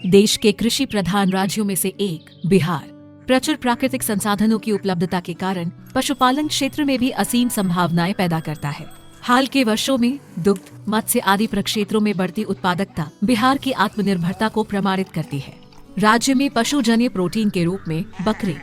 देश के कृषि प्रधान राज्यों में से एक बिहार प्रचुर प्राकृतिक संसाधनों की उपलब्धता के कारण पशुपालन क्षेत्र में भी असीम संभावनाएं पैदा करता है। हाल के वर्षों में दुग्ध, मत्स्य आदि प्रक्षेत्रों में बढ़ती उत्पादकता बिहार की आत्मनिर्भरता को प्रमाणित करती है। राज्य में पशुजन्य प्रोटीन के रूप में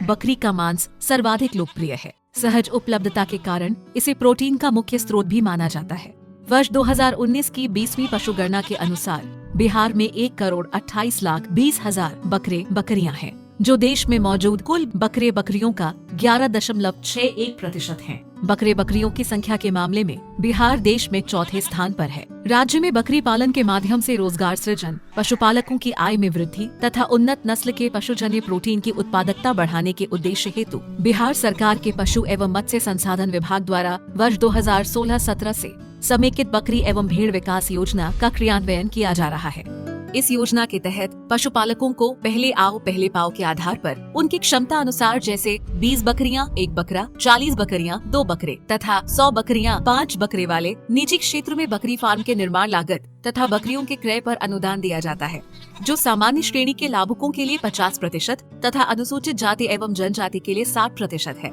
बकरी का मांस सर्वाधिक लोकप्रिय है। सहज उपलब्धता के कारण इसे प्रोटीन का मुख्य स्रोत भी माना जाता है। वर्ष 2019 की 20वीं पशुगणना के अनुसार बिहार में 1,28,20,000 बकरियां हैं, जो देश में मौजूद कुल बकरियों का 11.61% है। बकरियों की संख्या के मामले में बिहार देश में चौथे स्थान पर है। राज्य में बकरी पालन के माध्यम से रोजगार सृजन, पशुपालकों की आय में वृद्धि तथा उन्नत नस्ल के पशुजन्य प्रोटीन की उत्पादकता बढ़ाने के उद्देश्य हेतु बिहार सरकार के पशु एवं मत्स्य संसाधन विभाग द्वारा वर्ष 2016-17 से समेकित बकरी एवं भेड़ विकास योजना का क्रियान्वयन किया जा रहा है। इस योजना के तहत पशुपालकों को पहले आओ पहले पाओ के आधार पर उनकी क्षमता अनुसार जैसे 20 बकरियां 1 बकरा, 40 बकरियां 2 बकरे तथा 100 बकरियां 5 बकरे वाले निजी क्षेत्र में बकरी फार्म के निर्माण लागत तथा बकरियों के क्रय पर अनुदान दिया जाता है, जो सामान्य श्रेणी के लाभुकों के लिए 50% तथा अनुसूचित जाति एवं जनजाति के लिए 60% है।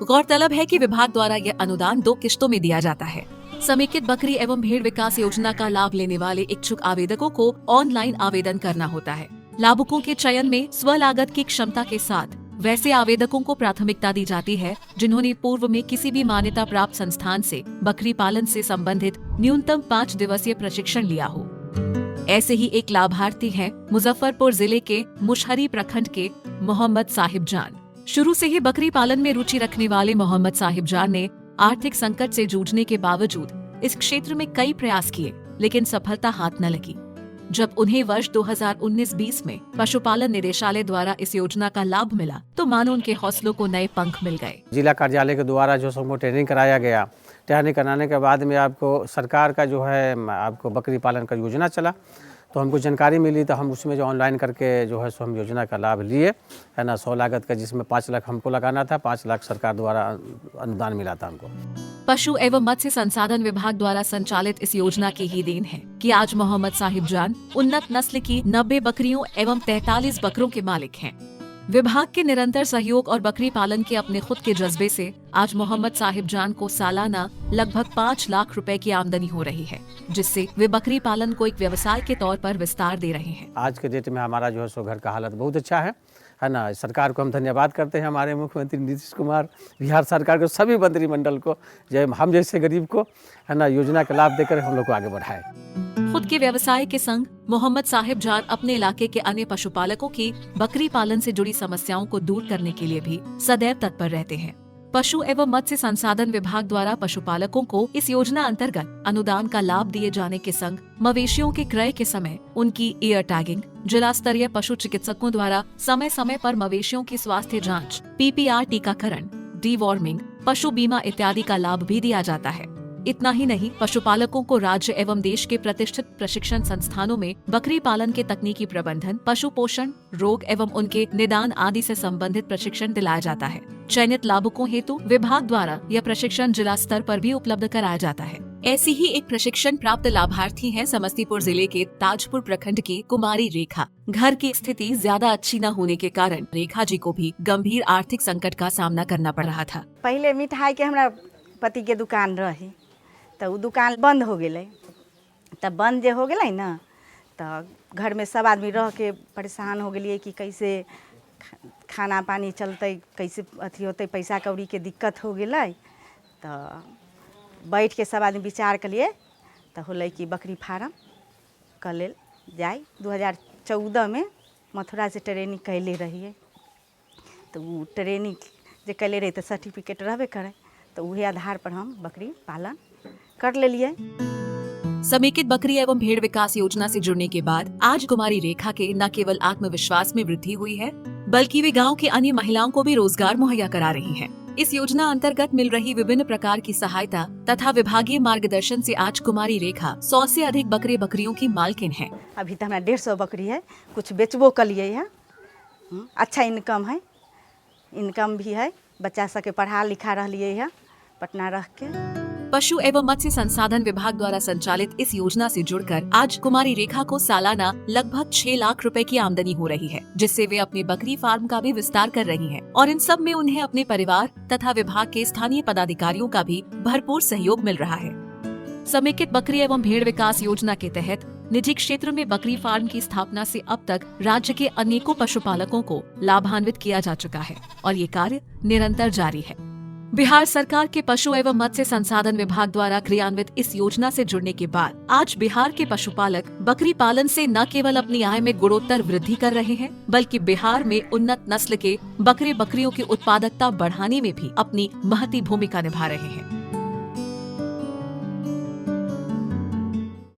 गौरतलब है कि विभाग द्वारा यह अनुदान 2 किश्तों में दिया जाता है। समेकित बकरी एवं भेड़ विकास योजना का लाभ लेने वाले इच्छुक आवेदकों को ऑनलाइन आवेदन करना होता है। लाभुकों के चयन में स्वलागत की क्षमता के साथ वैसे आवेदकों को प्राथमिकता दी जाती है जिन्होंने पूर्व में किसी भी मान्यता प्राप्त संस्थान से बकरी पालन से संबंधित न्यूनतम 5 दिवसीय प्रशिक्षण लिया हो। ऐसे ही एक लाभार्थी हैं मुजफ्फरपुर जिले के मुशहरी प्रखंड के मोहम्मद साहिब जान। शुरू से ही बकरी पालन में रुचि रखने वाले मोहम्मद साहिब जान ने आर्थिक संकट से जूझने के बावजूद इस क्षेत्र में कई प्रयास किए, लेकिन सफलता हाथ न लगी। जब उन्हें वर्ष 2019-20 में पशुपालन निदेशालय द्वारा इस योजना का लाभ मिला तो मानो उनके हौसलों को नए पंख मिल गए। जिला कार्यालय के द्वारा जो सबको ट्रेनिंग कराया गया, ट्रेनिंग कराने के बाद में आपको सरकार का जो है आपको बकरी पालन का योजना चला, तो हमको जानकारी मिली तो हम उसमें जो ऑनलाइन करके जो है सो हम योजना का लाभ लिए, है ना। 100 लागत का, जिसमें 5 लाख हमको लगाना था, 5 लाख सरकार द्वारा अनुदान मिला था हमको। पशु एवं मत्स्य संसाधन विभाग द्वारा संचालित इस योजना की ही देन है कि आज मोहम्मद साहिब जान उन्नत नस्ल की 90 बकरियों एवं 43 बकरों के मालिक हैं। विभाग के निरंतर सहयोग और बकरी पालन के अपने खुद के जज्बे से आज मोहम्मद साहिब जान को सालाना लगभग 5 लाख रुपए की आमदनी हो रही है, जिससे वे बकरी पालन को एक व्यवसाय के तौर पर विस्तार दे रहे हैं। आज के डेट में हमारा जो है सो घर का हालत बहुत अच्छा है ना। सरकार को हम धन्यवाद करते हैं, हमारे मुख्यमंत्री नीतीश कुमार, बिहार सरकार को, सभी मंत्रिमंडल को, हम जैसे गरीब को, है ना, योजना का लाभ देकर हम लोग को आगे बढ़ाए। खुद के व्यवसाय के संग मोहम्मद साहिब जान अपने इलाके के अन्य पशुपालकों की बकरी पालन से जुड़ी समस्याओं को दूर करने के लिए भी सदैव तत्पर रहते हैं। पशु एवं मत्स्य संसाधन विभाग द्वारा पशुपालकों को इस योजना अंतर्गत अनुदान का लाभ दिए जाने के संग मवेशियों के क्रय के समय उनकी ईयर टैगिंग, जिला स्तरीय पशु चिकित्सकों द्वारा समय समय पर मवेशियों की स्वास्थ्य जांच, PPR टीकाकरण, डीवॉर्मिंग, पशु बीमा इत्यादि का लाभ भी दिया जाता है। इतना ही नहीं, पशुपालकों को राज्य एवं देश के प्रतिष्ठित प्रशिक्षण संस्थानों में बकरी पालन के तकनीकी प्रबंधन, पशु पोषण, रोग एवं उनके निदान आदि से संबंधित प्रशिक्षण दिलाया जाता है। चयनित लाभुकों हेतु विभाग द्वारा यह प्रशिक्षण जिला स्तर पर भी उपलब्ध कराया जाता है। ऐसी ही एक प्रशिक्षण प्राप्त लाभार्थी हैं समस्तीपुर जिले के ताजपुर प्रखंड की कुमारी रेखा। घर की स्थिति ज्यादा अच्छी न होने के कारण रेखा जी को भी गंभीर आर्थिक संकट का सामना करना पड़ रहा था। पहले मिठाई के हमारा पति के दुकान रही, तो वो दुकान बंद हो गई। तब बंद जे हो गई ना, तो घर में सब आदमी रह के परेशान हो गए कि कैसे खाना पानी चलते, कैसे अथी होते, पैसा कौड़ी के दिक्कत हो गई। तो बैठ के सब आदमी विचार कर लिए, तो होले कि बकरी फार्म कर ले जाए। 2014 में मथुरा से ट्रेनिंग कैले रहिए, तो वो ट्रेनिंग जो कैले रही तो सर्टिफिकेट रहबे करे, तो वही आधार पर हम बकरी पालन कर ले लिए। समेकित बकरी एवं भेड़ विकास योजना से जुड़ने के बाद आज कुमारी रेखा के न केवल आत्मविश्वास में वृद्धि हुई है, बल्कि वे गांव की अन्य महिलाओं को भी रोजगार मुहैया करा रही हैं। इस योजना अंतर्गत मिल रही विभिन्न प्रकार की सहायता तथा विभागीय मार्गदर्शन से आज कुमारी रेखा 100 से अधिक बकरियों की मालकिन है। अभी तो हमारा 150 बकरी है, कुछ बेचबो कर लिए है। अच्छा इनकम है, इनकम भी है, बच्चा सबके पढ़ा लिखा रह लिए है पटना रह के। पशु एवं मत्स्य संसाधन विभाग द्वारा संचालित इस योजना से जुड़कर आज कुमारी रेखा को सालाना लगभग 6 लाख रुपए की आमदनी हो रही है, जिससे वे अपने बकरी फार्म का भी विस्तार कर रही हैं और इन सब में उन्हें अपने परिवार तथा विभाग के स्थानीय पदाधिकारियों का भी भरपूर सहयोग मिल रहा है। समेकित बकरी एवं भेड़ विकास योजना के तहत निजी क्षेत्र में बकरी फार्म की स्थापना से अब तक राज्य के अनेकों पशुपालकों को लाभान्वित किया जा चुका है और ये कार्य निरंतर जारी है। बिहार सरकार के पशु एवं मत्स्य संसाधन विभाग द्वारा क्रियान्वित इस योजना से जुड़ने के बाद आज बिहार के पशुपालक बकरी पालन से न केवल अपनी आय में गुणोत्तर वृद्धि कर रहे हैं, बल्कि बिहार में उन्नत नस्ल के बकरियों की उत्पादकता बढ़ाने में भी अपनी महती भूमिका निभा रहे हैं।